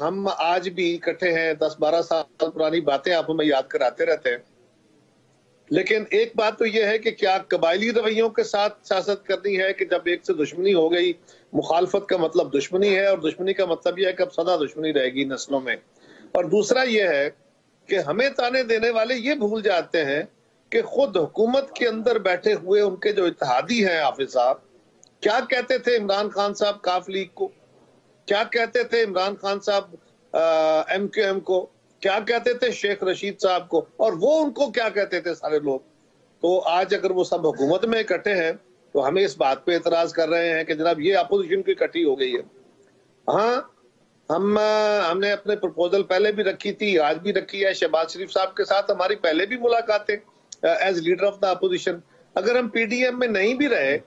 ہم آج بھی اکٹھے ہیں، 10-12 سال پرانی باتیں آپ ہمیں یاد کراتے رہتے ہیں، لیکن ایک بات تو یہ ہے کہ کیا قبائلی رویوں کے ساتھ سیاست کرنی ہے کہ جب ایک سے دشمنی ہو گئی، مخالفت کا مطلب دشمنی ہے، اور دشمنی کا مطلب یہ ہے کہ اب سدا دشمنی رہے گی نسلوں میں۔ اور دوسرا یہ ہے کہ ہمیں تانے دینے والے یہ بھول جاتے ہیں کہ خود حکومت کے اندر بیٹھے ہوئے ان کے جو اتحادی ہیں حافظ صاحب، کیا کہتے تھے عمران خان صاحب کاف لیگ کو، کیا کہتے تھے عمران خان صاحب ایم کیو ایم کو، کیا کہتے تھے شیخ رشید صاحب کو، اور وہ ان کو کیا کہتے تھے سارے لوگ۔ تو آج اگر وہ سب حکومت میں اکٹھے ہیں تو ہمیں اس بات پہ اعتراض کر رہے ہیں کہ جناب یہ اپوزیشن کی اکٹھی ہو گئی ہے۔ ہاں، ہم نے اپنے پرپوزل پہلے بھی رکھی تھی، آج بھی رکھی ہے۔ شہباز شریف صاحب کے ساتھ ہماری پہلے بھی ملاقاتیں as leader of the opposition. اگر ہم پی ڈی ایم میں نہیں بھی رہے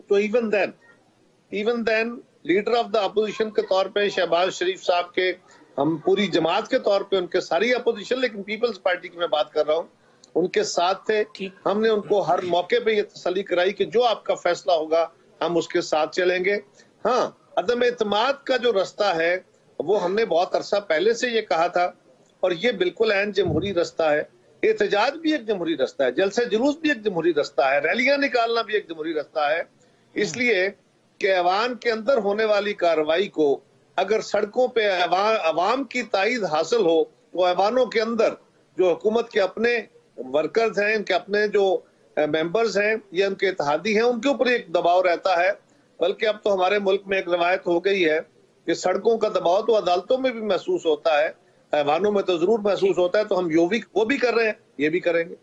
تو even then leader of the opposition کے طور پہ شہباز شریف صاحب کے، ہم پوری جماعت کے طور پہ ان کے ساری اپوزیشن، لیکن پیپلز پارٹی کی میں بات کر رہا ہوں، ان کے ساتھ تھے۔ ہم نے ان کو ہر موقع پہ یہ تسلی کرائی کہ جو آپ کا فیصلہ ہوگا ہم اس کے ساتھ چلیں گے۔ ہاں، عدم اعتماد کا جو رستہ ہے وہ ہم نے بہت عرصہ پہلے سے یہ کہا تھا، اور یہ بالکل عین جمہوری رستہ ہے۔ احتجاج بھی ایک جمہوری رستہ ہے، جلسہ جلوس بھی ایک جمہوری رستہ ہے، ریلیاں نکالنا بھی ایک جمہوری رستہ ہے۔ اس لیے کہ ایوان کے اندر ہونے والی کارروائی کو اگر سڑکوں پہ عوام کی تائید حاصل ہو تو ایوانوں کے اندر جو حکومت کے اپنے ورکرز ہیں، ان کے اپنے جو ممبرز ہیں یا ان کے اتحادی ہیں، ان کے اوپر ایک دباؤ رہتا ہے۔ بلکہ اب تو ہمارے ملک میں ایک روایت ہو گئی ہے کہ سڑکوں کا دباؤ تو عدالتوں میں بھی محسوس ہوتا ہے، ایوانوں میں تو ضرور محسوس ہوتا ہے۔ تو ہم وہ بھی کر رہے ہیں، یہ بھی کریں گے۔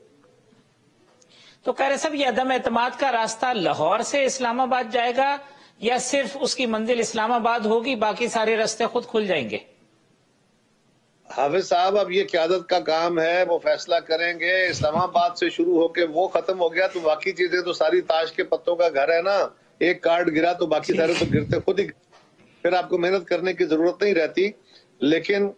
تو قیری صاحب، یہ عدم اعتماد کا راستہ لاہور سے اسلام آباد جائے گا یا صرف اس کی منزل اسلام آباد ہوگی، باقی سارے راستے خود کھل جائیں گے؟ حافظ صاحب، اب یہ قیادت کا کام ہے، وہ فیصلہ کریں گے۔ اسلام آباد سے شروع ہو کے وہ ختم ہو گیا تو باقی چیزیں تو ساری تاش کے پتوں کا گھر ہے نا۔ ایک کارڈ گرا تو باقی سارے تو گرتے خود ہی، پھر آپ کو محنت کرنے کی ضرورت نہیں رہتی۔ لیکن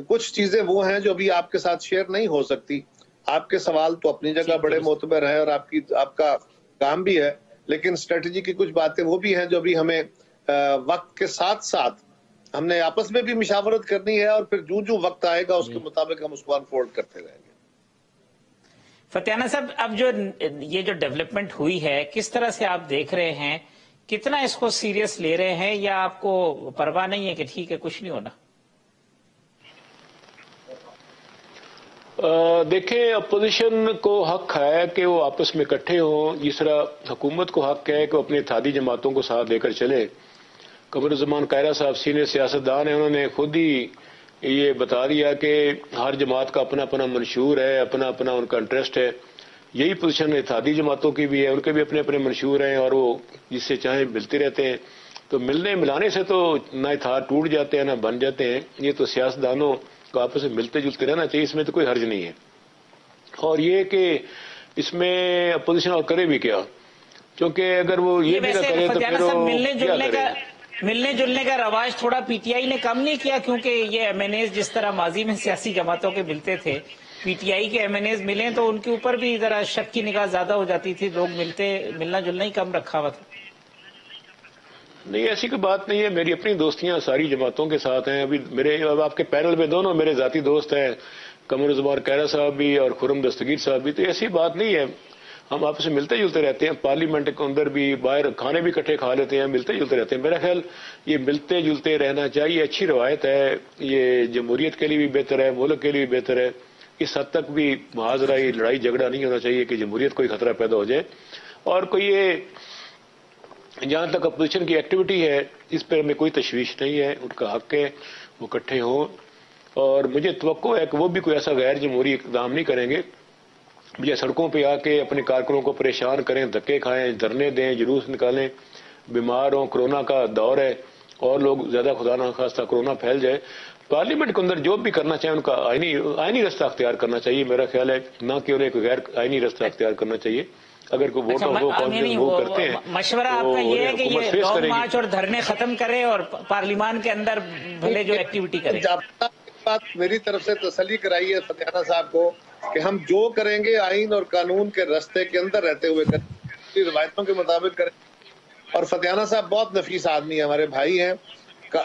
کچھ چیزیں وہ ہیں جو ابھی آپ کے ساتھ شیئر نہیں ہو سکتی۔ آپ کے سوال تو اپنی جگہ بڑے معتبر ہیں اور آپ کا کام بھی ہے، لیکن اسٹریٹجی کی کچھ باتیں وہ بھی ہیں جو ابھی ہمیں وقت کے ساتھ ساتھ ہم نے آپس میں بھی مشاورت کرنی ہے، اور پھر جو وقت آئے گا اس کے مطابق ہم اس کو انفولڈ کرتے رہیں گے۔ فتح صاحب، اب یہ جو ڈیولپمنٹ ہوئی ہے، کس طرح سے آپ دیکھ رہے ہیں؟ کتنا اس کو سیریس لے رہے ہیں، یا آپ کو پرواہ نہیں ہے کہ ٹھیک ہے کچھ نہیں ہونا؟ دیکھیں، اپوزیشن کو حق ہے کہ وہ آپس میں اکٹھے ہوں، اس طرح حکومت کو حق ہے کہ وہ اپنی اتحادی جماعتوں کو ساتھ لے کر چلے۔ قمر الزمان قاہرہ صاحب سینئر سیاستدان ہیں، انہوں نے خود ہی یہ بتا دیا کہ ہر جماعت کا اپنا اپنا منشور ہے، اپنا اپنا ان کا انٹرسٹ ہے۔ یہی پوزیشن اتحادی جماعتوں کی بھی ہے، ان کے بھی اپنے اپنے منشور ہیں، اور وہ جس سے چاہیں ملتے رہتے ہیں۔ تو ملانے سے تو نہ اتحاد ٹوٹ جاتے ہیں نہ بن جاتے ہیں۔ یہ تو سیاستدانوں کو آپس میں ملتے جلتے رہنا چاہیے، اس میں تو کوئی حرج نہیں ہے۔ اور یہ کہ اس میں اپوزیشن اور کرے بھی کیا، کیونکہ اگر وہ یہ بھی نہ کرے تو پھر ملنے جلنے کا رواج تھوڑا پی ٹی آئی نے کم نہیں کیا؟ کیونکہ یہ ایم این ایز جس طرح ماضی میں سیاسی جماعتوں کے ملتے تھے، پی ٹی آئی کے ایم این ایز ملیں تو ان کے اوپر بھی ذرا شک کی نگاہ زیادہ ہو جاتی تھی، لوگ ملنا جلنا ہی کم رکھا ہوا تھا۔ نہیں، ایسی کوئی بات نہیں ہے، میری اپنی دوستیاں ساری جماعتوں کے ساتھ ہیں۔ ابھی آپ کے پینل میں دونوں میرے ذاتی دوست ہیں، قمر الزمان قاہرہ صاحب بھی اور خرم دستگیر صاحب بھی، تو ایسی بات نہیں ہے۔ ہم آپس میں ملتے جلتے رہتے ہیں، پارلیمنٹ کے اندر بھی، باہر کھانے بھی اکٹھے کھا لیتے ہیں، ملتے جلتے رہتے ہیں۔ میرا خیال یہ ملتے جلتے رہنا چاہیے، اچھی روایت ہے، یہ جمہوریت کے لیے بھی بہتر ہے، ملک کے لیے بھی بہتر ہے۔ اس حد تک بھی معاذرہ یہ لڑائی جھگڑا نہیں ہونا چاہیے کہ جمہوریت کوئی خطرہ پیدا ہو جائے۔ اور کوئی یہ جہاں تک اپوزیشن کی ایکٹیویٹی ہے، اس پر ہمیں کوئی تشویش نہیں ہے، ان کا حق ہے وہ اکٹھے ہوں۔ اور مجھے توقع ہے کہ وہ بھی کوئی ایسا غیر جمہوری اقدام نہیں کریں گے، مجھے سڑکوں پہ آ کے اپنے کارکنوں کو پریشان کریں، دھکے کھائیں، دھرنے دیں، جلوس نکالیں، بیمار ہوں، کورونا کا دور ہے اور لوگ زیادہ خدا نخواستہ کورونا پھیل جائے۔ پارلیمنٹ کے اندر جو بھی کرنا چاہیں ان کا آئینی رستہ اختیار کرنا چاہیے، میرا خیال ہے، نہ کہ انہیں کوئی غیر آئینی رستہ اختیار کرنا چاہیے۔ اگر کوئی ووٹ وہ کرتے ہیں، مشورہ آپ کا یہ ہے کہ یہ لانگ مارچ اور دھرنے ختم کرے اور پارلیمان کے اندر بھلے جو ایکٹیویٹی کرے۔ بات میری طرف سے تسلی کرائی ہے فتح صاحب کو کہ ہم جو کریں گے آئین اور قانون کے رستے کے اندر رہتے ہوئے کریں، روایتوں کے مطابق کریں۔ اور فتح صاحب بہت نفیس آدمی ہیں، ہمارے بھائی ہیں،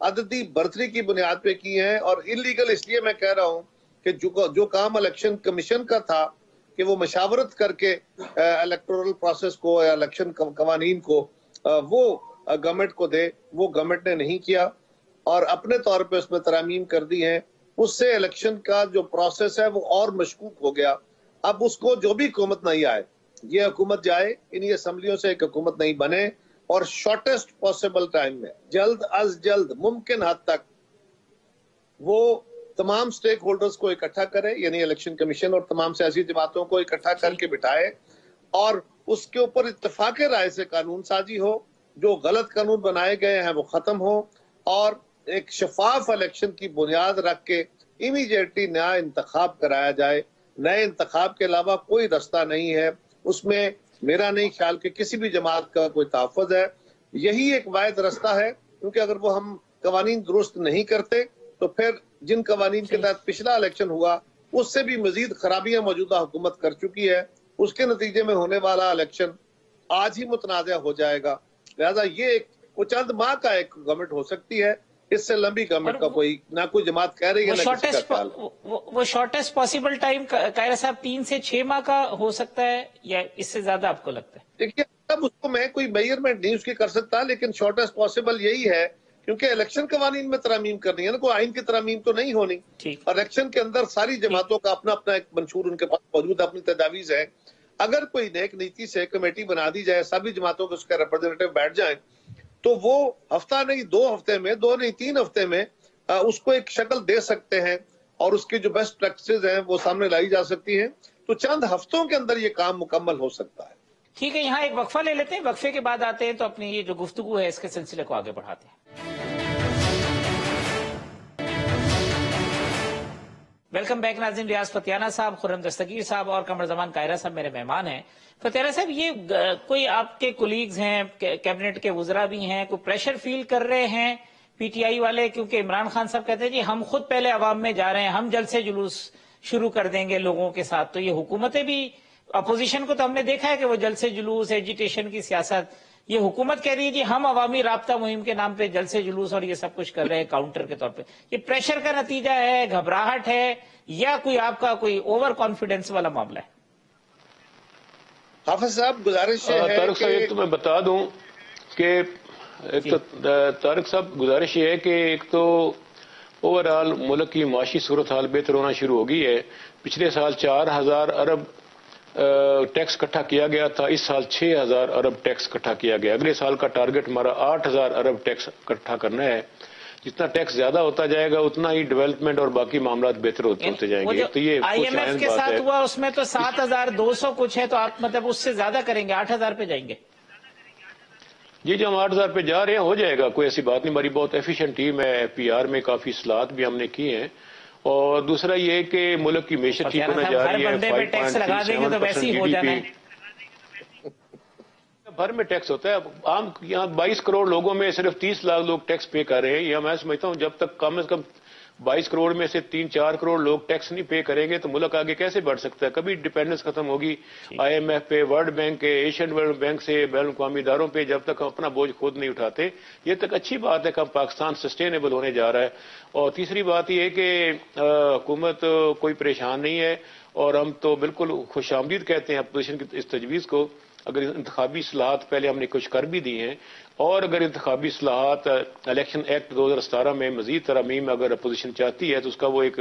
عددی برتری کی بنیاد پہ کی ہیں، اور انلیگل اس لیے میں کہہ رہا ہوں کہ جو کام الیکشن کمیشن کا تھا کہ وہ مشاورت کر کے الیکٹورل پروسیس کو یا الیکشن قوانین کو وہ گورنمنٹ کو دے، وہ گورنمنٹ نے نہیں کیا اور اپنے طور پہ اس میں ترامیم کر دی ہیں. اس سے الیکشن کا جو پروسیس ہے وہ اور مشکوک ہو گیا. اب اس کو جو بھی حکومت نہیں آئے، یہ حکومت جائے، انہی اسمبلیوں سے ایک حکومت نہیں بنے اور شارٹیسٹ پاسبل ٹائم میں جلد از جلد ممکن حد تک وہ تمام سٹیک ہولڈرز کو اکٹھا کرے، یعنی الیکشن کمیشن اور تمام سیاسی جماعتوں کو اکٹھا کر کے بٹھائے اور اس کے اوپر اتفاق رائے سے قانون سازی ہو. جو غلط قانون بنائے گئے ہیں وہ ختم ہو اور ایک شفاف الیکشن کی بنیاد رکھ کے امیڈیٹلی نیا انتخاب کرایا جائے. نئے انتخاب کے علاوہ کوئی رستہ نہیں ہے. اس میں میرا نہیں خیال کہ کسی بھی جماعت کا کوئی تحفظ ہے. یہی ایک واحد رستہ ہے، کیونکہ اگر وہ ہم قوانین درست نہیں کرتے تو پھر جن قوانین کے تحت پچھلا الیکشن ہوا اس سے بھی مزید خرابیاں موجودہ حکومت کر چکی ہے. اس کے نتیجے میں ہونے والا الیکشن آج ہی متنازع ہو جائے گا. لہذا یہ ایک وہ چند ماہ کا ایک گورنمنٹ ہو سکتی ہے، اس سے لمبی گورنمنٹ کا کوئی نہ کوئی جماعت کہہ رہی ہے نہ کسی کا خیال. وہ شارٹیسٹ پاسبل ٹائم قاہرہ صاحب 3 سے 6 ماہ کا ہو سکتا ہے یا اس سے زیادہ آپ کو لگتا ہے؟ دیکھیے اب اس کو میں کوئی میجرمنٹ نہیں اس کی کر سکتا، لیکن شارٹیسٹ پاسبل یہی ہے کیونکہ الیکشن قوانین میں ترامیم کرنی ہے نا، کوئی آئین کی ترامیم تو نہیں ہونی. الیکشن کے اندر ساری جماعتوں کا اپنا اپنا ایک منشور ان کے پاس موجود ہے، اپنی تجاویز ہے. اگر کوئی نیک نیتی سے کمیٹی بنا دی جائے، سبھی جماعتوں کے اس کے ریپرزینٹیو بیٹھ جائیں تو وہ ہفتہ نہیں 2 ہفتے میں، 2 نہیں 3 ہفتے میں اس کو ایک شکل دے سکتے ہیں اور اس کی جو بیسٹ پریکٹسز ہیں وہ سامنے لائی جا سکتی ہیں. تو چند ہفتوں کے اندر یہ کام مکمل ہو سکتا ہے. ٹھیک ہے، یہاں ایک وقفہ لے لیتے ہیں، وقفے کے بعد آتے ہیں تو اپنی یہ جو گفتگو ہے اس کے سلسلے کو آگے بڑھاتے ہیں. ویلکم بیک ناظرین. ریاض فتیانہ صاحب، خرم دستگیر صاحب اور قمر زمان قاہرہ صاحب میرے مہمان ہیں. فتیانہ صاحب، یہ کوئی آپ کے کولیگز ہیں، کیبنٹ کے وزراء بھی ہیں، کوئی پریشر فیل کر رہے ہیں پی ٹی آئی والے؟ کیونکہ عمران خان صاحب کہتے ہیں جی ہم خود پہلے عوام میں جا رہے ہیں، ہم جلد سے جلوس شروع کر دیں گے لوگوں کے ساتھ. تو یہ حکومتیں بھی، اپوزیشن کو تو ہم نے دیکھا ہے کہ وہ جلد سے جلوس، ایجیٹیشن کی سیاست، یہ حکومت کہہ رہی ہے جی ہم عوامی رابطہ مہم کے نام پہ جلد سے جلوس اور یہ سب کچھ کر رہے ہیں کاؤنٹر کے طور پہ. یہ پریشر کا نتیجہ ہے، گھبراہٹ ہے، یا کوئی آپ کا کوئی اوور کانفیڈنس والا معاملہ ہے؟ حافظ صاحب گزارش ہے طارق صاحب ایک تو میں بتا دوں کہ ایک تو طارق صاحب گزارش یہ ہے کہ ایک تو اوور آل ملک کی معاشی صورتحال بہتر ہونا شروع ہو گئی ہے. پچھلے سال 4000 ارب ٹیکس اکٹھا کیا گیا تھا، اس سال 6000 ارب ٹیکس اکٹھا کیا گیا. اگلے سال کا ٹارگٹ ہمارا 8000 ارب ٹیکس اکٹھا کرنا ہے. جتنا ٹیکس زیادہ ہوتا جائے گا اتنا ہی ڈیولپمنٹ اور باقی معاملات بہتر ہوتے جائیں گے. تو یہ آئی ایم ایف کے ساتھ ہوا اس میں تو 7200 کچھ ہے، تو آپ مطلب اس سے زیادہ کریں گے، 8000 پہ جائیں گے؟ جی جو ہم 8000 پہ جا رہے ہیں ہو جائے گا، کوئی ایسی بات نہیں. ہماری بہت ایفیشینٹ ٹیم ہے، پی آر میں کافی اصلاحات بھی ہم نے کی ہیں. اور دوسرا یہ کہ ملک کی معیشت ٹھیک ہونا جا رہی ہے. ہر بندے پہ ٹیکس لگا دیں گے تو ویسے ہی ہو جانا ہے. بھر میں ٹیکس ہوتا ہے. عام یہاں 22 کروڑ لوگوں میں صرف 30 لاکھ لوگ ٹیکس پے کر رہے ہیں. یہ میں سمجھتا ہوں جب تک کم از کم 22 کروڑ میں سے 3-4 کروڑ لوگ ٹیکس نہیں پے کریں گے تو ملک آگے کیسے بڑھ سکتا ہے؟ کبھی ڈیپینڈنس ختم ہوگی آئی ایم ایف پہ، ورلڈ بینک کے، ایشین ورلڈ بینک سے، بین الاقوامی اداروں پہ. جب تک ہم اپنا بوجھ خود نہیں اٹھاتے یہ تک اچھی بات ہے کہ پاکستان سسٹینیبل ہونے جا رہا ہے. اور تیسری بات یہ ہے کہ حکومت کوئی پریشان نہیں ہے اور ہم تو بالکل خوش آمدید کہتے ہیں اپوزیشن کی اس تجویز کو. اگر انتخابی اصلاحات پہلے ہم نے کچھ کر بھی دی ہیں، اور اگر انتخابی اصلاحات الیکشن ایکٹ 2017 میں مزید ترامیم اگر اپوزیشن چاہتی ہے تو اس کا وہ ایک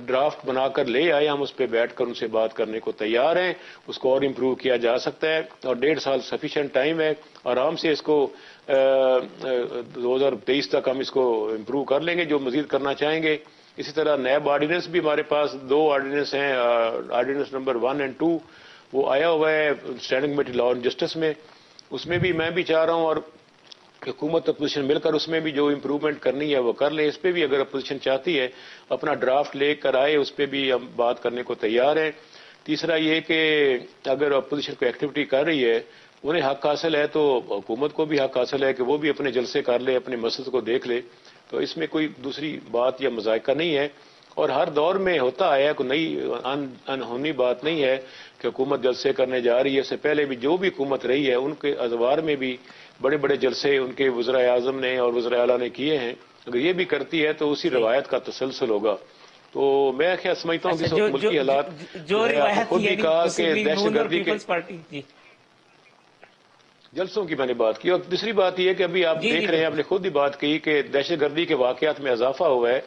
ڈرافٹ بنا کر لے آئے، ہم اس پہ بیٹھ کر ان سے بات کرنے کو تیار ہیں. اس کو اور امپروو کیا جا سکتا ہے اور 1.5 سال سفیشینٹ ٹائم ہے. آرام سے اس کو 2023 تک ہم اس کو امپروو کر لیں گے جو مزید کرنا چاہیں گے. اسی طرح نیب آرڈیننس بھی ہمارے پاس 2 آرڈیننس ہیں، آرڈیننس نمبر 1 اور 2 وہ آیا ہوا ہے standing committee law and justice میں. اس میں بھی میں بھی چاہ رہا ہوں اور حکومت اپوزیشن مل کر اس میں بھی جو امپروومنٹ کرنی ہے وہ کر لیں. اس پہ بھی اگر اپوزیشن چاہتی ہے اپنا ڈرافٹ لے کر آئے، اس پہ بھی ہم بات کرنے کو تیار ہیں. تیسرا یہ کہ اگر اپوزیشن کو ایکٹیویٹی کر رہی ہے، انہیں حق حاصل ہے تو حکومت کو بھی حق حاصل ہے کہ وہ بھی اپنے جلسے کر لے، اپنے مسئلے کو دیکھ لے. تو اس میں کوئی دوسری بات یا مذائقہ نہیں ہے. اور ہر دور میں ہوتا آیا، کوئی نئی انہونی بات نہیں ہے کہ حکومت جلسے کرنے جا رہی ہے. اس سے پہلے بھی جو بھی حکومت رہی ہے ان کے ادوار میں بھی بڑے بڑے جلسے ان کے وزراء اعظم نے اور وزراء اعلیٰ نے کیے ہیں. اگر یہ بھی کرتی ہے تو اسی روایت کا تسلسل ہوگا. تو میں خیال سمجھتا ہوں کہ اس وقت ملکی حالات جو روایت خود بھی کہا کہ دہشت گردی کے جی جلسوں کی میں نے بات کی. اور دوسری بات یہ کہ ابھی آپ دیکھ رہے ہیں، آپ نے خود بھی بات کی کہ دہشت گردی کے واقعات میں اضافہ ہوا ہے.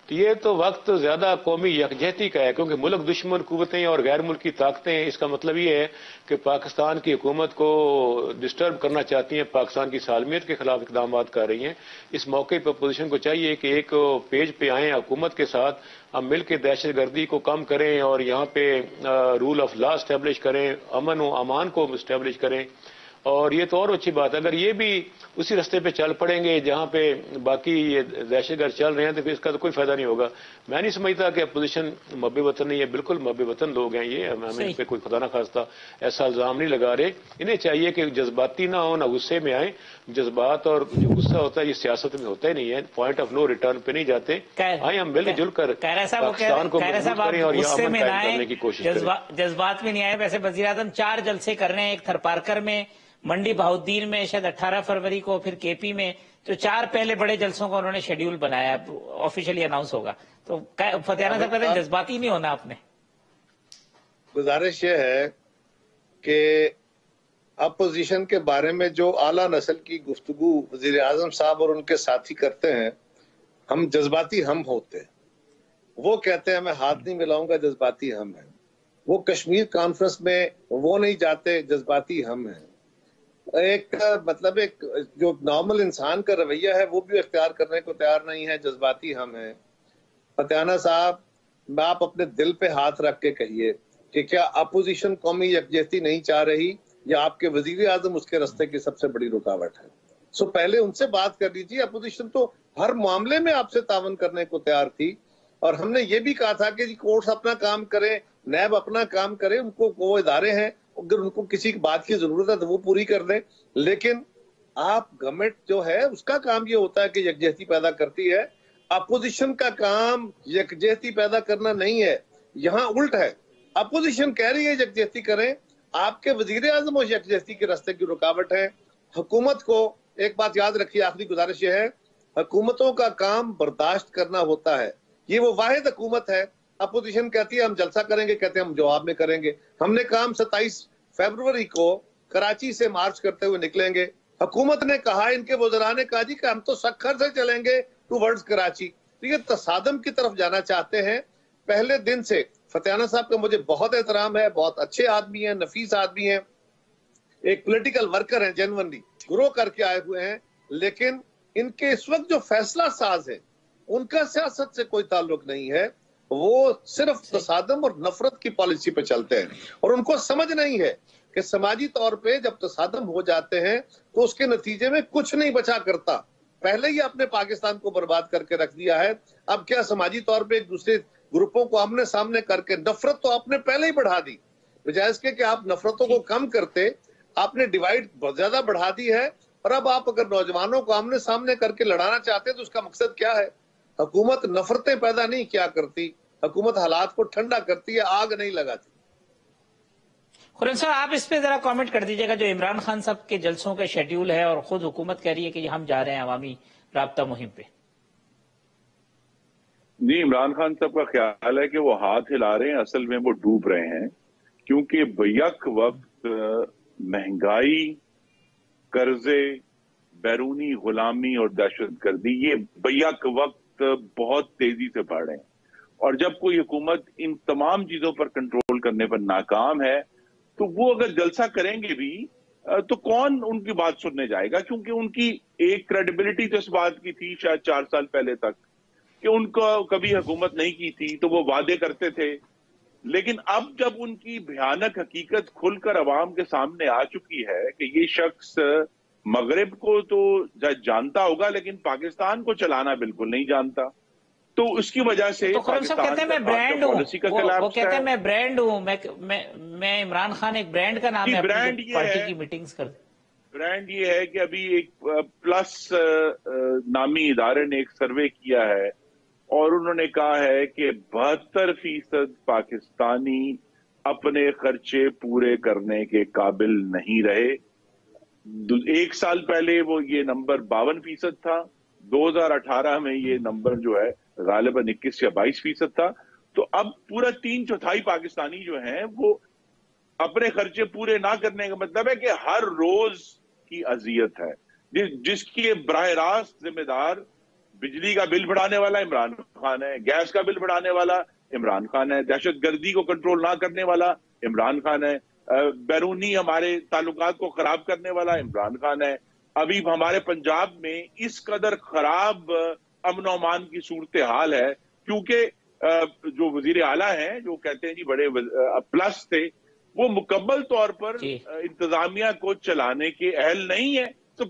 تو یہ تو وقت زیادہ قومی یکجہتی کا ہے، کیونکہ ملک دشمن قوتیں اور غیر ملکی طاقتیں ہیں. اس کا مطلب یہ ہے کہ پاکستان کی حکومت کو ڈسٹرب کرنا چاہتی ہیں، پاکستان کی سالمیت کے خلاف اقدامات کر رہی ہیں. اس موقع پر اپوزیشن کو چاہیے کہ ایک پیج پہ آئیں حکومت کے ساتھ، ہم مل کے دہشت گردی کو کم کریں اور یہاں پہ رول آف لا اسٹیبلش کریں، امن و امان کو اسٹیبلش کریں. اور یہ تو اور اچھی بات ہے، اگر یہ بھی اسی رستے پہ چل پڑیں گے جہاں پہ باقی یہ دہشت گرد چل رہے ہیں تو پھر اس کا تو کوئی فائدہ نہیں ہوگا. میں نہیں سمجھتا کہ اپوزیشن محب وطن نہیں ہے، بالکل محب وطن لوگ ہیں. یہ ہمیں ان پہ کوئی خدا نہ خواستہ ایسا الزام نہیں لگا رہے. انہیں چاہیے کہ جذباتی نہ ہو، نہ غصے میں آئیں. جذبات اور جو غصہ ہوتا ہے یہ سیاست میں ہوتا ہی نہیں ہے، پوائنٹ آف نو ریٹرن پہ نہیں جاتے. آئیں ہم مل جل کر پاکستان کو مضبوط کریں اور یہ امن قائم کرنے کی کوشش کریں. جذبات میں نہیں آئے. ویسے وزیر اعظم 4 جلسے کر رہے ہیں، ایک تھر پارکر میں، منڈی بہاؤالدین میں شاید 18 فروری کو، پھر کے پی میں. تو 4 پہلے بڑے جلسوں کا انہوں نے شیڈیول بنایا، آفیشلی اناؤنس ہوگا. تو فتح صاحب کہتے ہیں جذباتی نہیں ہونا آپ نے. گزارش یہ ہے کہ اپوزیشن کے بارے میں جو اعلیٰ نسل کی گفتگو وزیر اعظم صاحب اور ان کے ساتھی کرتے ہیں، ہم جذباتی ہم ہوتے ہیں. وہ کہتے ہیں میں ہاتھ نہیں ملاؤں گا، جذباتی ہم ہیں. وہ کشمیر کانفرنس میں وہ نہیں جاتے، جذباتی ہم ہیں. ایک مطلب ایک جو نارمل انسان کا رویہ ہے وہ بھی اختیار کرنے کو تیار نہیں ہے، جذباتی ہم ہیں. فتح صاحب، آپ اپنے دل پہ ہاتھ رکھ کے کہیے کہ کیا اپوزیشن قومی یکجہتی نہیں چاہ رہی یا آپ کے وزیر اعظم اس کے راستے کی سب سے بڑی رکاوٹ ہے؟ پہلے ان سے بات کر لیجیے. اپوزیشن تو ہر معاملے میں آپ سے تعاون کرنے کو تیار تھی، اور ہم نے یہ بھی کہا تھا کہ کورٹس اپنا کام کریں، نیب اپنا کام کرے. ان کو وہ ادارے ہیں، اگر ان کو کسی بات کی ضرورت ہے تو وہ پوری کر دیں. لیکن آپ گورنمنٹ جو ہے اس کا کام یہ ہوتا ہے کہ یکجہتی پیدا کرتی ہے. اپوزیشن کا کام یکجہتی پیدا کرنا نہیں ہے، یہاں الٹ ہے. اپوزیشن کہہ رہی ہے یکجہتی کریں، آپ کے وزیر اعظم اس یکجہتی کے راستے کی رکاوٹ ہے. حکومت کو ایک بات یاد رکھیے، آخری گزارش یہ ہے، حکومتوں کا کام برداشت کرنا ہوتا ہے. یہ وہ واحد حکومت ہے. اپوزیشن کہتی ہے ہم جلسہ کریں گے، کہتے ہیں ہم جواب میں کریں گے. ہم نے کام 27 فروری کو کراچی سے مارچ کرتے ہوئے نکلیں گے. حکومت نے کہا، ان کے وزراء نے کہا جی کہ ہم تو سکھر سے چلیں گے ٹو ورڈز کراچی. تو یہ تصادم کی طرف جانا چاہتے ہیں. پہلے دن سے فتح صاحب کا مجھے بہت احترام ہے، بہت اچھے آدمی ہیں، نفیس آدمی ہیں، ایک پولیٹیکل ورکر ہیں، جینونلی گرو کر کے آئے ہوئے ہیں. لیکن ان کے اس وقت جو فیصلہ ساز ہے ان کا سیاست سے کوئی تعلق نہیں ہے. وہ صرف تصادم اور نفرت کی پالیسی پہ چلتے ہیں، اور ان کو سمجھ نہیں ہے کہ سماجی طور پہ جب تصادم ہو جاتے ہیں تو اس کے نتیجے میں کچھ نہیں بچا کرتا. پہلے ہی اپنے پاکستان کو برباد کر کے رکھ دیا ہے. اب کیا سماجی طور پہ ایک دوسرے گروپوں کو آمنے سامنے کر کے نفرت تو آپ نے پہلے ہی بڑھا دی. بجائے اس کے کہ آپ نفرتوں کو کم کرتے، آپ نے ڈیوائیڈ بہت زیادہ بڑھا دی ہے. اور اب آپ اگر نوجوانوں کو آمنے سامنے کر کے لڑانا چاہتے تو اس کا مقصد کیا ہے؟ حکومت نفرتیں پیدا نہیں کیا کرتی، حکومت حالات کو ٹھنڈا کرتی ہے، آگ نہیں لگاتی. خرم صاحب، آپ اس پہ ذرا کامنٹ کر دیجیے گا. جو عمران خان صاحب کے جلسوں کا شیڈیول ہے اور خود حکومت کہہ رہی ہے کہ ہم جا رہے ہیں عوامی رابطہ مہم پہ. جی، عمران خان صاحب کا خیال ہے کہ وہ ہاتھ ہلا رہے ہیں، اصل میں وہ ڈوب رہے ہیں. کیونکہ بیک وقت مہنگائی، قرضے، بیرونی غلامی اور دہشت گردی یہ بیک وقت بہت تیزی سے بڑھ رہے ہیں. اور جب کوئی حکومت ان تمام چیزوں پر کنٹرول کرنے پر ناکام ہے تو وہ اگر جلسہ کریں گے بھی تو کون ان کی بات سننے جائے گا؟ کیونکہ ان کی ایک کریڈیبلٹی تو اس بات کی تھی شاید 4 سال پہلے تک کہ ان کو کبھی حکومت نہیں کی تھی تو وہ وعدے کرتے تھے. لیکن اب جب ان کی بھیانک حقیقت کھل کر عوام کے سامنے آ چکی ہے کہ یہ شخص مغرب کو تو جانتا ہوگا لیکن پاکستان کو چلانا بالکل نہیں جانتا، تو اس کی وجہ سے تو خرم صاحب کہتے ہیں میں برانڈ ہوں، وہ کہتے ہیں میں برانڈ ہوں، میں عمران خان ایک برانڈ کا نام ہے اپنی پارٹی کی میٹنگز کرتے. برانڈ یہ ہے کہ ابھی ایک پلس نامی ادارے نے ایک سروے کیا ہے اور انہوں نے کہا ہے کہ 72% پاکستانی اپنے خرچے پورے کرنے کے قابل نہیں رہے. 1 سال پہلے وہ یہ نمبر 52% تھا. 2018 میں یہ نمبر جو ہے غالباً 21 یا 22% تھا. تو اب پورا 3/4 پاکستانی جو ہیں وہ اپنے خرچے پورے نہ کرنے کا مطلب ہے کہ ہر روز کی اذیت ہے، جس کی براہ راست ذمہ دار بجلی کا بل بڑھانے والا عمران خان ہے، گیس کا بل بڑھانے والا عمران خان ہے، دہشت گردی کو کنٹرول نہ کرنے والا عمران خان ہے، بیرونی ہمارے تعلقات کو خراب کرنے والا عمران خان ہے. ابھی ہمارے پنجاب میں اس قدر خراب امن و امان کی صورتحال ہے کیونکہ جو وزیر اعلیٰ ہیں جو کہتے ہیں جی بڑے پلس تھے، وہ مکمل طور پر انتظامیہ کو چلانے کے اہل نہیں ہے. تو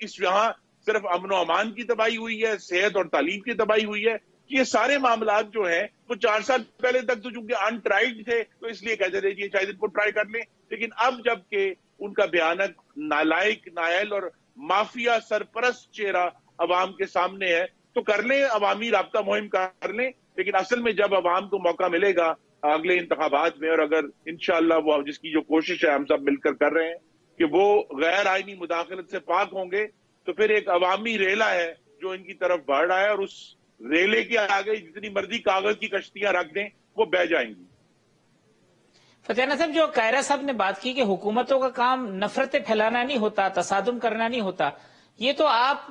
اس یہاں صرف امن و امان کی تباہی ہوئی ہے، صحت اور تعلیم کی تباہی ہوئی ہے. یہ سارے معاملات جو ہیں وہ 4 سال پہلے تک تو چونکہ انٹرائیڈ تھے تو اس لیے کہتے تھے کہ شاید ان کو ٹرائی کر لیں، لیکن اب جب کہ ان کا بھیانک نالائق نائل اور مافیا سرپرست چہرہ عوام کے سامنے ہے تو کر لیں، عوامی رابطہ مہم کر لیں. لیکن اصل میں جب عوام کو موقع ملے گا اگلے انتخابات میں، اور اگر انشاءاللہ وہ جس کی جو کوشش ہے ہم سب مل کر کر رہے ہیں کہ وہ غیر آئینی مداخلت سے پاک ہوں گے، تو پھر ایک عوامی ریلا ہے جو ان کی طرف بڑھ رہا ہے، اور اس ریلے کے آگے جتنی مرضی کاغذ کی کشتیاں رکھ دیں وہ بہہ جائیں گی. فتح صاحب، جو قاہرہ صاحب نے بات کی کہ حکومتوں کا کام نفرتیں پھیلانا نہیں ہوتا، تصادم کرنا نہیں ہوتا، یہ تو آپ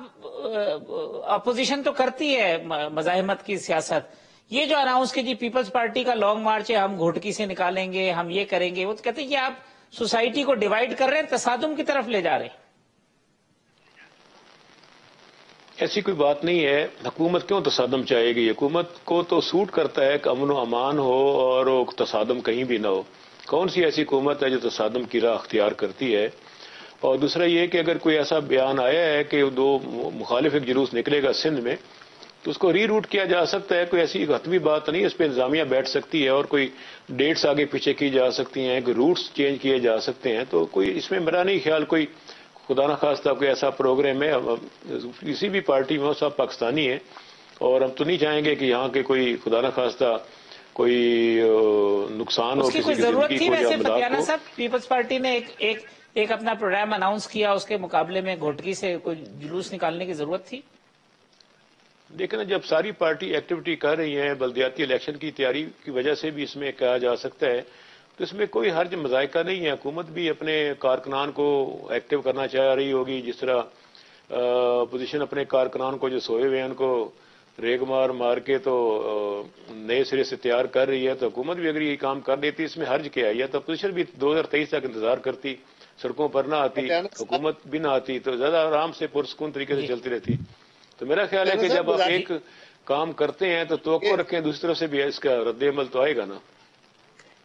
اپوزیشن تو کرتی ہے مزاحمت کی سیاست. یہ جو اناؤنس کی جی پیپلز پارٹی کا لانگ مارچ ہے، ہم گھوٹکی سے نکالیں گے، ہم یہ کریں گے، وہ تو کہتے ہیں کہ آپ سوسائٹی کو ڈیوائیڈ کر رہے ہیں، تصادم کی طرف لے جا رہے ہیں. ایسی کوئی بات نہیں ہے. حکومت کیوں تصادم چاہے گی؟ حکومت کو تو سوٹ کرتا ہے کہ امن و امان ہو اور تصادم کہیں بھی نہ ہو. کون سی ایسی حکومت ہے جو تصادم کی راہ اختیار کرتی ہے؟ اور دوسرا یہ کہ اگر کوئی ایسا بیان آیا ہے کہ 2 مخالف ایک جلوس نکلے گا سندھ میں تو اس کو ری روٹ کیا جا سکتا ہے. کوئی ایسی حتمی بات نہیں، اس پہ انتظامیہ بیٹھ سکتی ہے اور کوئی ڈیٹس آگے پیچھے کی جا سکتی ہیں، کوئی روٹس چینج کیے جا سکتے ہیں. تو کوئی اس میں میرا نہیں خیال کوئی خدا نہ خواستہ کوئی ایسا پروگرام ہے. کسی بھی پارٹی میں وہ سب پاکستانی ہیں اور ہم تو نہیں چاہیں گے کہ یہاں کے کوئی خدا نہ خواستہ کوئی نقصان ہو اس کی کسی کوئی کی ضرورت زندگی تھی کو یا ویسے املاک فتح کو. صاحب؟ پیپلز پارٹی نے ایک اپنا پروگرام اناؤنس کیا، اس کے مقابلے میں گھوٹکی سے کوئی جلوس نکالنے کی ضرورت تھی؟ لیکن جب ساری پارٹی ایکٹیویٹی کر رہی ہیں، بلدیاتی الیکشن کی تیاری کی وجہ سے بھی اس میں کہا جا سکتا ہے، تو اس میں کوئی حرج مذائقہ نہیں ہے. حکومت بھی اپنے کارکنان کو ایکٹیو کرنا چاہ رہی ہوگی، جس طرح اپوزیشن اپنے کارکنان کو جو سوئے ہوئے ہیں ان کو ریگ مار کے تو نئے سرے سے تیار کر رہی ہے. تو حکومت بھی اگر یہ کام کر دیتی اس میں حرج کیا ہے؟ تو اپوزیشن بھی 2023 تک انتظار کرتی، سڑکوں پر نہ آتی، حکومت بھی نہ آتی تو زیادہ آرام سے پرسکون طریقے سے چلتی رہتی. تو میرا خیال ہے کہ جب آپ ایک کام کرتے ہیں تو توقع رکھیں، دوسری طرف سے بھی اس کا رد عمل تو آئے گا نا.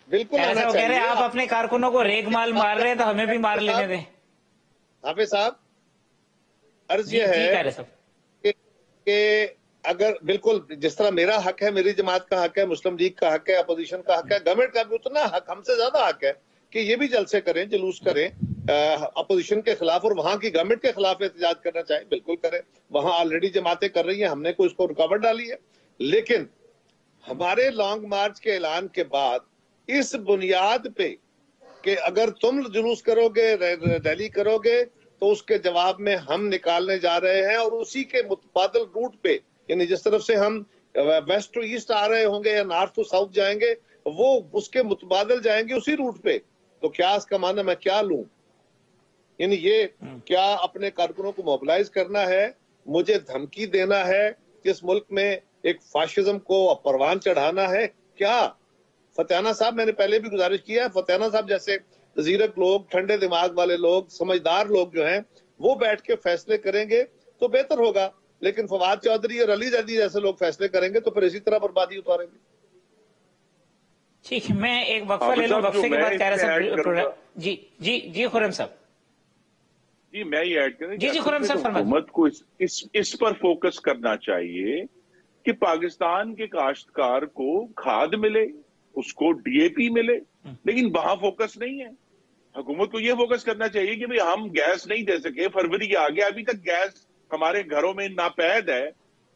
بالکل آنا کہہ چاہیے. رہے ہیں آپ اپنے کارکنوں کو ریگ مال مار رہے ہیں تو ہمیں بھی مار لینے دیں. حافظ صاحب، عرض یہ ہے کہ اگر بالکل جس طرح میرا حق ہے، میری جماعت کا حق ہے، مسلم لیگ کا حق ہے، اپوزیشن کا حق ہے، گورنمنٹ کا بھی اتنا حق، ہم سے زیادہ حق ہے کہ یہ بھی جلسے کریں، جلوس کریں اپوزیشن کے خلاف، اور وہاں کی گورنمنٹ کے خلاف احتجاج کرنا چاہیں بالکل کریں. وہاں آلریڈی جماعتیں کر رہی ہیں، ہم نے کوئی اس کو رکاوٹ ڈالی ہے. لیکن ہمارے لانگ مارچ کے اعلان کے بعد اس بنیاد پہ کہ اگر تم جلوس کرو گے، ریلی کرو گے، تو اس کے جواب میں ہم نکالنے جا رہے ہیں، اور اسی کے متبادل روٹ پہ، یعنی جس طرف سے ہم ویسٹ ٹو ایسٹ آ رہے ہوں گے یا نارتھ ٹو ساؤتھ جائیں گے، وہ اس کے متبادل جائیں گے اسی روٹ پہ. تو کیا اس کا معنی میں کیا لوں؟ یعنی یہ کیا اپنے کارکنوں کو موبلائز کرنا ہے، مجھے دھمکی دینا ہے کہ اس ملک میں ایک فاشزم کو پروان چڑھانا ہے کیا؟ فتح صاحب، میں نے پہلے بھی گزارش کیا ہے، فتح صاحب جیسے زیرک لوگ، ٹھنڈے دماغ والے لوگ، سمجھدار لوگ جو ہیں وہ بیٹھ کے فیصلے کریں گے تو بہتر ہوگا. لیکن فواد چودھری اور علی زیدی جیسے لوگ فیصلے کریں گے تو پھر اسی طرح بربادی اتاریں گے. ٹھیک ہے، میں ایک وقفہ لے لوں، وقفے کے بعد کہہ رہا صاحب. جی خرم صاحب. جی میں یہ ایڈ کروں جی خرم صاحب فرمائیں. حکومت کو اس پر فوکس کرنا چاہیے کہ پاکستان کے کاشتکار کو کھاد ملے، اس کو ڈی اے پی ملے، لیکن وہاں فوکس نہیں ہے. حکومت کو یہ فوکس کرنا چاہیے کہ ہم گیس نہیں دے سکے، فروری آ گیا، ابھی تک گیس ہمارے گھروں میں ناپید ہے.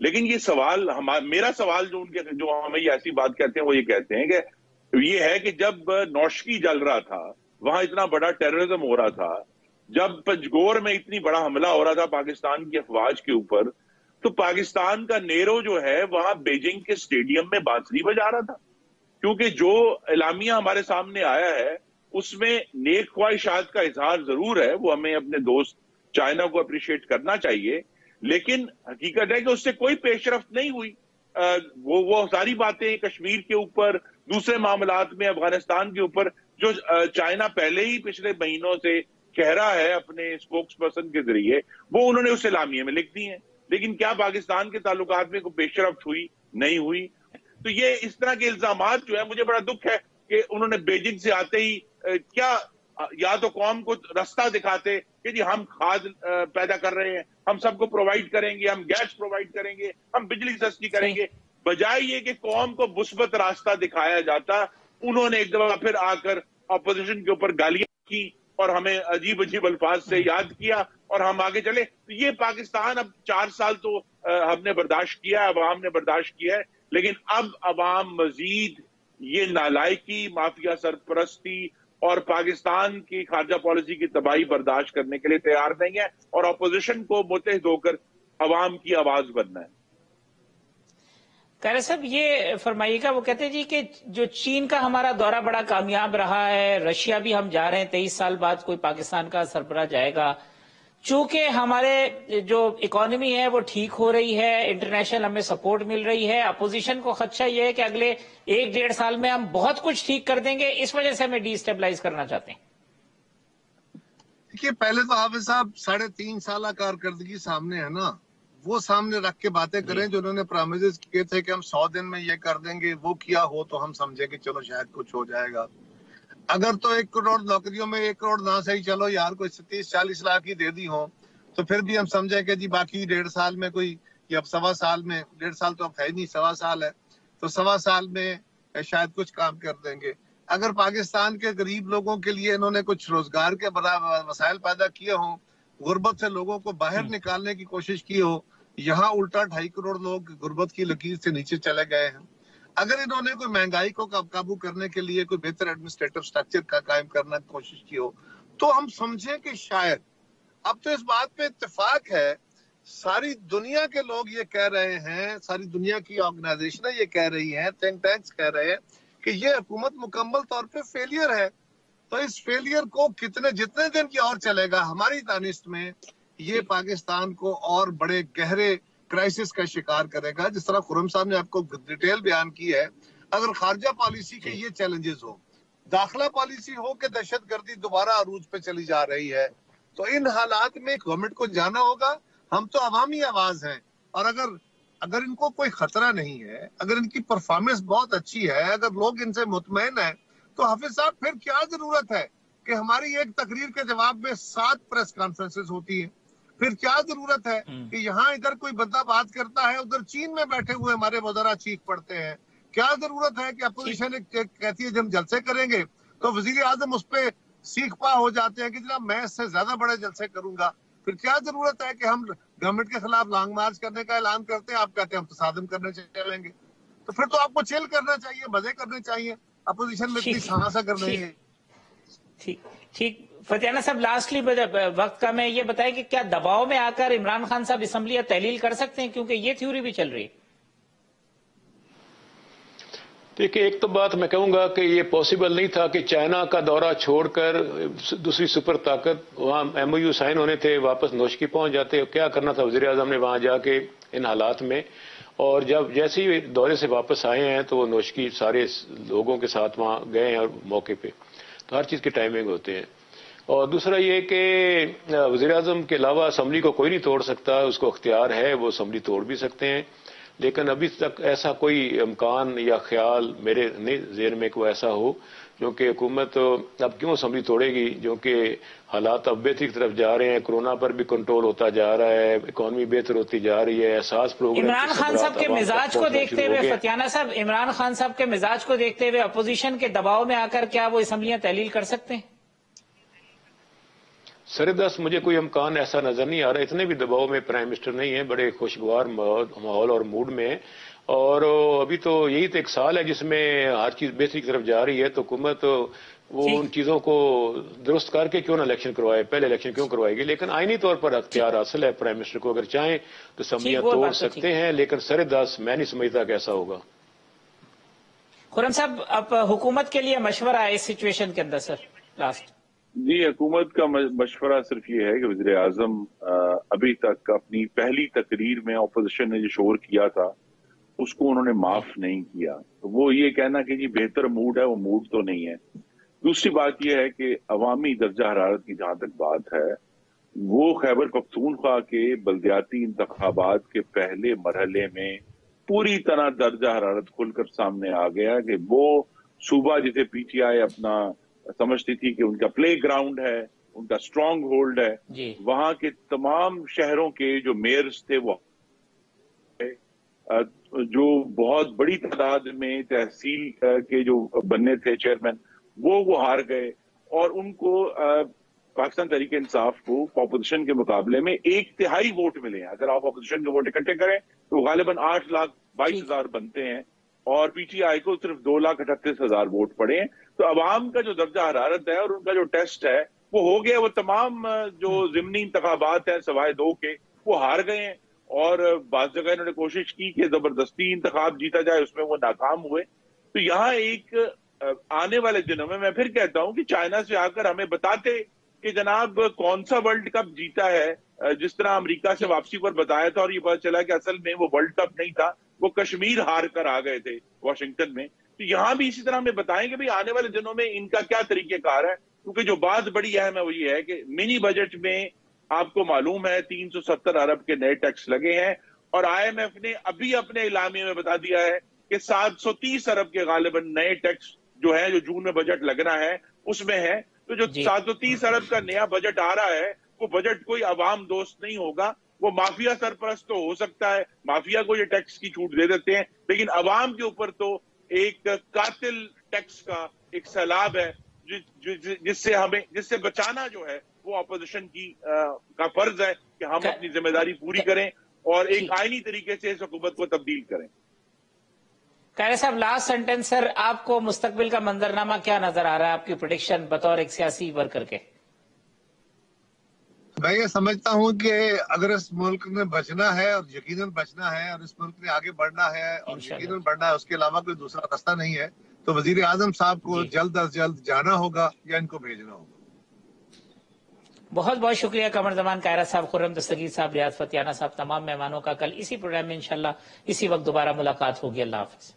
لیکن یہ سوال میرا سوال جو ہمیں یہ ایسی بات کہتے ہیں وہ یہ کہتے ہیں کہ یہ ہے کہ جب نوشکی جل رہا تھا وہاں اتنا بڑا ٹیررزم ہو رہا تھا، جب پنجگور میں اتنی بڑا حملہ ہو رہا تھا پاکستان کی افواج کے اوپر، تو پاکستان کا نیرو جو ہے وہاں بیجنگ کے اسٹیڈیم میں بانسری بجا رہا تھا، کیونکہ جو اعلامیہ ہمارے سامنے آیا ہے اس میں نیک خواہشات کا اظہار ضرور ہے، وہ ہمیں اپنے دوست چائنا کو اپریشیٹ کرنا چاہیے، لیکن حقیقت ہے کہ اس سے کوئی پیش رفت نہیں ہوئی۔ وہ ساری باتیں کشمیر کے اوپر، دوسرے معاملات میں، افغانستان کے اوپر جو چائنا پہلے ہی پچھلے مہینوں سے کہہ رہا ہے اپنے اسپوکس پرسن کے ذریعے، وہ انہوں نے اس اعلامیے میں لکھ دی ہیں، لیکن کیا پاکستان کے تعلقات میں کوئی پیش رفت ہوئی؟ نہیں ہوئی۔ تو یہ اس طرح کے الزامات جو ہے، مجھے بڑا دکھ ہے کہ انہوں نے بیجنگ سے آتے ہی کیا یا تو قوم کو رستہ دکھاتے کہ جی ہم کھاد پیدا کر رہے ہیں، ہم سب کو پرووائڈ کریں گے، ہم گیس پرووائڈ کریں گے، ہم بجلی سستی کریں گے، بجائے یہ کہ قوم کو مثبت راستہ دکھایا جاتا، انہوں نے ایک دفعہ پھر آ کر اپوزیشن کے اوپر گالیاں کی اور ہمیں عجیب عجیب الفاظ سے یاد کیا اور ہم آگے چلے۔ تو یہ پاکستان اب 4 سال تو ہم نے برداشت کیا ہے، عوام نے برداشت کیا ہے، لیکن اب عوام مزید یہ نالائکی، مافیا سرپرستی اور پاکستان کی خارجہ پالیسی کی تباہی برداشت کرنے کے لیے تیار نہیں ہے، اور اپوزیشن کو متحد ہو کر عوام کی آواز بننا ہے۔ قیرا صاحب یہ فرمائیے گا، وہ کہتے ہیں جی کہ جو چین کا ہمارا دورہ بڑا کامیاب رہا ہے، رشیا بھی ہم جا رہے ہیں، 23 سال بعد کوئی پاکستان کا سربراہ جائے گا، چونکہ ہمارے جو اکانومی ہے وہ ٹھیک ہو رہی ہے، انٹرنیشنل ہمیں سپورٹ مل رہی ہے، اپوزیشن کو خدشہ یہ ہے کہ اگلے 1-1.5 سال میں ہم بہت کچھ ٹھیک کر دیں گے، اس وجہ سے ہمیں ڈی اسٹیبلائز کرنا چاہتے ہیں۔ دیکھیے، پہلے تو حافظ صاحب 3.5 سالہ کارکردگی سامنے ہے نا، وہ سامنے رکھ کے باتیں کریں جو انہوں نے پرامزز کیے تھے کہ ہم 100 دن میں یہ کر دیں گے، وہ کیا ہو تو ہم سمجھے کہ چلو شاید کچھ ہو جائے گا۔ اگر تو 1 کروڑ نوکریوں میں 1 کروڑ نہ صحیح، چلو یار کوئی 30-40 لاکھ ہی دے دی ہوں تو پھر بھی ہم سمجھے کہ جی باقی 1.5 سال میں کوئی، یا اب 1.25 سال میں، 1.5 سال تو اب ہے نہیں، 1.25 سال ہے، تو 1.25 سال میں شاید کچھ کام کر دیں گے۔ اگر پاکستان کے غریب لوگوں کے لیے انہوں نے کچھ روزگار کے وسائل پیدا کیے ہوں، غربت سے لوگوں کو باہر نکالنے کی کوشش کی ہو، یہاں الٹا 2.5 کروڑ لوگ غربت کی لکیر سے نیچے چلے گئے ہیں۔ اگر انہوں نے کوئی مہنگائی کو قابو کرنے کے لیے کوئی بہتر ایڈمنسٹریٹو سٹرکچر کا قائم کرنے کی کوشش کی ہو، تو ہم سمجھیں کہ شاید۔ اب تو اس بات پہ اتفاق ہے، ساری دنیا کے لوگ یہ کہہ رہے ہیں، ساری دنیا کی آرگنائزیشنیں یہ کہہ رہی ہیں، تھنک ٹینکس کہہ رہے ہیں کہ یہ حکومت مکمل طور پہ فیلئر ہے۔ تو اس فیلئر کو جتنے دن کی اور چلے گا، ہماری دانست میں یہ پاکستان کو اور بڑے گہرے کرائسس کا شکار کرے گا۔ جس طرح خرم صاحب نے آپ کو ڈیٹیل بیان کی ہے، اگر خارجہ پالیسی کے یہ چیلنجز ہو، داخلہ پالیسی ہو کہ دہشت گردی دوبارہ عروج پہ چلی جا رہی ہے، تو ان حالات میں گورنمنٹ کو جانا ہوگا۔ ہم تو عوامی آواز ہیں، اور اگر ان کو کوئی خطرہ نہیں ہے، اگر ان کی پرفارمنس بہت اچھی ہے، اگر لوگ ان سے مطمئن ہیں، تو حافظ صاحب پھر کیا ضرورت ہے کہ ہماری ایک تقریر کے جواب میں 7 پریس کانفرنسز ہوتی ہیں؟ پھر کیا ضرورت ہے کہ یہاں ادھر کوئی بندہ بات کرتا ہے، ادھر چین میں بیٹھے ہوئے ہمارے وزراء چیخ پڑتے ہیں؟ کیا ضرورت ہے کہ اپوزیشن کہتی ہے جب ہم جلسے کریں گے تو وزیر اعظم اس پہ سیکھ پا ہو جاتے ہیں کہ جناب میں اس سے زیادہ بڑے جلسے کروں گا؟ پھر کیا ضرورت ہے کہ ہم گورنمنٹ کے خلاف لانگ مارچ کرنے کا اعلان کرتے ہیں، آپ کہتے ہیں ہم تصادم کرنے چلیں گے؟ تو پھر تو آپ کو چل کرنا چاہیے، مزے کرنے چاہیے، اپوزیشن میں اتنی سہاسا کر رہی ہے۔ ٹھیک فتح صاحب، لاسٹلی وقت کا میں یہ بتائیں کہ کیا دباؤ میں آ کر عمران خان صاحب اسمبلی یا تحلیل کر سکتے ہیں، کیونکہ یہ تھیوری بھی چل رہی ہے؟ دیکھیں، ایک تو بات میں کہوں گا کہ یہ پاسبل نہیں تھا کہ چائنا کا دورہ چھوڑ کر دوسری سپر طاقت، وہاں ایم او یو سائن ہونے تھے، واپس نوشکی پہنچ جاتے، کیا کرنا تھا وزیر اعظم نے وہاں جا کے ان حالات میں؟ اور جب جیسے ہی دورے سے واپس آئے ہیں تو وہ نوشکی سارے لوگوں کے ساتھ وہاں گئے ہیں، اور موقع پہ تو ہر چیز کے ٹائمنگ ہوتے ہیں۔ اور دوسرا یہ کہ وزیر اعظم کے علاوہ اسمبلی کو کوئی نہیں توڑ سکتا، اس کو اختیار ہے، وہ اسمبلی توڑ بھی سکتے ہیں، لیکن ابھی تک ایسا کوئی امکان یا خیال میرے ذہن میں کوئی ایسا ہو، کیونکہ حکومت اب کیوں اسمبلی توڑے گی، جو کہ حالات اب بہتری کی طرف جا رہے ہیں، کورونا پر بھی کنٹرول ہوتا جا رہا ہے، اکانومی بہتر ہوتی جا رہی ہے، احساس پروگرام۔ عمران خان صاحب کے مزاج کو دیکھتے ہوئے فتیانہ صاحب، عمران خان صاحب کے مزاج کو دیکھتے ہوئے اپوزیشن کے دباؤ میں آ کر کیا وہ اسمبلیاں تحلیل کر سکتے ہیں؟ سردست مجھے کوئی امکان ایسا نظر نہیں آ رہا. اتنے بھی دباؤ میں پرائم منسٹر نہیں ہیں, بڑے خوشگوار ماحول اور موڈ میں. اور ابھی تو یہی تو ایک سال ہے جس میں ہر چیز بہتری کی طرف جا رہی ہے. تو حکومت وہ ان چیزوں کو درست کر کے کیوں نہ الیکشن کروائے, پہلے الیکشن کیوں کروائے گی. لیکن آئینی طور پر اختیار حاصل ہے پرائم منسٹر کو, اگر چاہیں تو اسمبلیاں توڑ سکتے ہیں, لیکن سردست میں نہیں سمجھتا کہ ایسا ہوگا. خرم صاحب, اب حکومت کے لیے مشورہ ہے اس سچویشن کے اندر سر لاسٹ. جی, حکومت کا مشورہ صرف یہ ہے کہ وزیر اعظم ابھی تک اپنی پہلی تقریر میں اپوزیشن نے جو شور کیا تھا اس کو انہوں نے معاف نہیں کیا. تو وہ یہ کہنا کہ جی بہتر موڈ ہے, وہ موڈ تو نہیں ہے. دوسری بات یہ ہے کہ عوامی درجہ حرارت کی جہاں تک بات ہے, وہ خیبر پختونخوا کے بلدیاتی انتخابات کے پہلے مرحلے میں پوری طرح درجہ حرارت کھل کر سامنے آ گیا کہ وہ صوبہ جسے پی ٹی آئی اپنا سمجھتی تھی کہ ان کا پلے گراؤنڈ ہے, ان کا اسٹرانگ ہولڈ ہے, وہاں کے تمام شہروں کے جو میئرز تھے وہ جو بہت بڑی تعداد میں تحصیل کے جو بننے تھے چیئرمین, وہ ہار گئے. اور ان کو پاکستان تحریک انصاف کو اپوزیشن کے مقابلے میں 1/3 ووٹ ملے ہیں. اگر آپ اپوزیشن کے ووٹ اکٹھے کریں تو غالباً 8,22,000 بنتے ہیں, اور پی ٹی آئی کو صرف 2,38,000 ووٹ پڑے ہیں. تو عوام کا جو درجہ حرارت ہے اور ان کا جو ٹیسٹ ہے وہ ہو گیا. وہ تمام جو ضمنی انتخابات ہیں سوائے 2 کے وہ ہار گئے ہیں, اور بعض جگہ انہوں نے کوشش کی کہ زبردستی انتخاب جیتا جائے, اس میں وہ ناکام ہوئے. تو یہاں ایک آنے والے دنوں میں میں پھر کہتا ہوں کہ چائنا سے آ کر ہمیں بتاتے کہ جناب کون سا ورلڈ کپ جیتا ہے, جس طرح امریکہ سے واپسی پر بتایا تھا اور یہ پتا چلا کہ اصل میں وہ ورلڈ کپ نہیں تھا, وہ کشمیر ہار کر آ گئے تھے واشنگٹن میں. تو یہاں بھی اسی طرح ہمیں بتائیں کہ آنے والے دنوں میں ان کا کیا طریقہ کار ہے. کیونکہ جو بات بڑی اہم ہے وہ یہ ہے کہ منی بجٹ میں آپ کو معلوم ہے 370 ارب کے نئے ٹیکس لگے ہیں, اور آئی ایم ایف نے ابھی اپنے اعلامیے میں بتا دیا ہے کہ 730 ارب کے غالباً نئے ٹیکس جو ہے, جو جون میں بجٹ لگنا ہے اس میں ہے. تو جو 730 ارب کا نیا بجٹ آ رہا ہے وہ بجٹ کوئی عوام دوست نہیں ہوگا. وہ مافیا سرپرست تو ہو سکتا ہے, مافیا کو یہ ٹیکس کی چھوٹ دے دیتے ہیں, لیکن عوام کے اوپر تو ایک قاتل ٹیکس کا ایک سیلاب ہے جس سے بچانا جو ہے وہ اپوزیشن کا فرض ہے کہ ہم اپنی ذمہ داری پوری کریں اور ایک آئینی طریقے سے اس حکومت کو تبدیل کریں. قاہرہ صاحب, لاسٹ سینٹنس سر, آپ کو مستقبل کا منظرنامہ کیا نظر آ رہا ہے, آپ کی پریڈکشن بطور ایک سیاسی ورکر کے؟ میں یہ سمجھتا ہوں کہ اگر اس ملک میں بچنا ہے اور یقیناً بچنا ہے اور اس ملک میں آگے بڑھنا ہے اور یقیناً بڑھنا ہے, اس کے علاوہ کوئی دوسرا راستہ نہیں ہے, تو وزیر اعظم صاحب کو جلد از جلد جانا ہوگا یا ان کو بھیجنا ہوگا. بہت بہت شکریہ قمر زمان, قاہرہ صاحب, خرم دستگیر صاحب, ریاض فتیانہ صاحب, تمام مہمانوں کا. کل اسی پروگرام میں انشاءاللہ اسی وقت دوبارہ ملاقات ہوگی. اللہ حافظ.